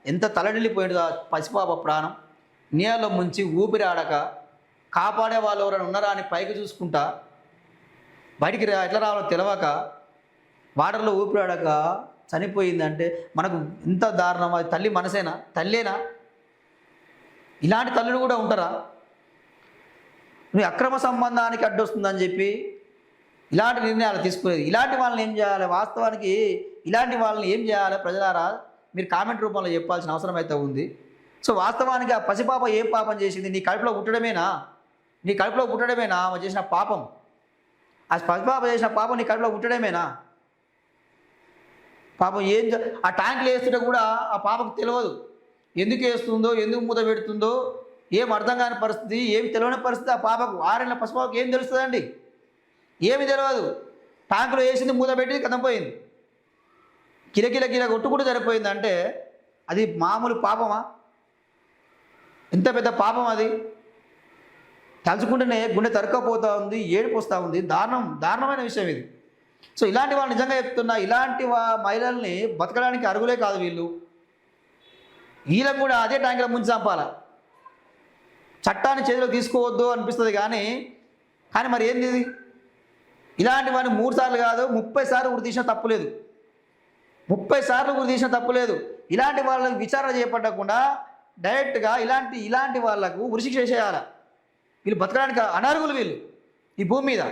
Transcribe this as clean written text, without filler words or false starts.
ఎంత తలడిల్లిపోయింది ఆ పసిపాప ప్రాణం. నీళ్ళలో ముంచి ఊపిరి ఆడక కాపాడే వాళ్ళు ఎవరైనా ఉన్నారా అని పైకి చూసుకుంటా బయటికి ఎట్లా రావాలో తెలవక వాటర్లో ఊపిరి ఆడక చనిపోయిందంటే మనకు ఇంత దారుణం. అది తల్లి మనసేనా? తల్లేనా? ఇలాంటి తల్లులు కూడా ఉంటారా? నువ్వు అక్రమ సంబంధానికి అడ్డొస్తుందని చెప్పి ఇలాంటి నిర్ణయాలు తీసుకునేది. ఇలాంటి వాళ్ళని ఏం చేయాలి? వాస్తవానికి ఇలాంటి వాళ్ళని ఏం చేయాలి? ప్రజలారా మీరు కామెంట్ రూపంలో చెప్పాల్సిన అవసరం అయితే ఉంది. సో వాస్తవానికి ఆ పసిపాప ఏం పాపం చేసింది? నీ కడుపులో పుట్టడమేనా? నీ కడుపులో పుట్టడమేనా ఆమె చేసిన పాపం? ఆ పసిపాప చేసిన పాపం నీ కడుపులో పుట్టడమేనా? పాపం ఆ ట్యాంకులు వేస్తుంటే కూడా ఆ పాపకు తెలియదు. ఎందుకు వేస్తుందో, ఎందుకు మూత పెడుతుందో ఏం అర్థం కాని పరిస్థితి, ఏమి తెలియని పరిస్థితి. ఆ పాపకు 6 ఏళ్ళ పసిపాపకు ఏం తెలుస్తుందండి? ఏమి తెలియదు. ట్యాంకులో వేసింది, మూత పెట్టి కథం పోయింది. కిలకిల కొట్టుకుంటూ సరిపోయిందంటే అది మామూలు పాపమా? ఎంత పెద్ద పాపం అది. తలుచుకుంటేనే గుండె తరుక్కపోతూ ఉంది, ఏడుపు వస్తూ ఉంది. దారుణమైన విషయం ఇది. సో ఇలాంటి వాళ్ళు నిజంగా చెప్తున్నా, ఇలాంటి మహిళల్ని బతకడానికి అర్హులే కాదు వీళ్ళు. వీళ్ళకు కూడా అదే ట్యాంకులో ముంచి చంపాల. చట్టాన్ని చేతిలో తీసుకోవద్దు అనిపిస్తుంది కానీ మరి ఏంది ఇది? ఇలాంటి వాడిని 3 సార్లు కాదు 30 సార్లు ఉరి తీసినా తప్పులేదు. 30 సార్లు ఉరి తీసినా తప్పులేదు. ఇలాంటి వాళ్ళకి విచారణ చేపట్టకుండా డైరెక్ట్గా ఇలాంటి వాళ్ళకు ఉరిశిక్ష చేయాలి. వీళ్ళు బతకడానికి అనర్హులు వీళ్ళు ఈ భూమి మీద.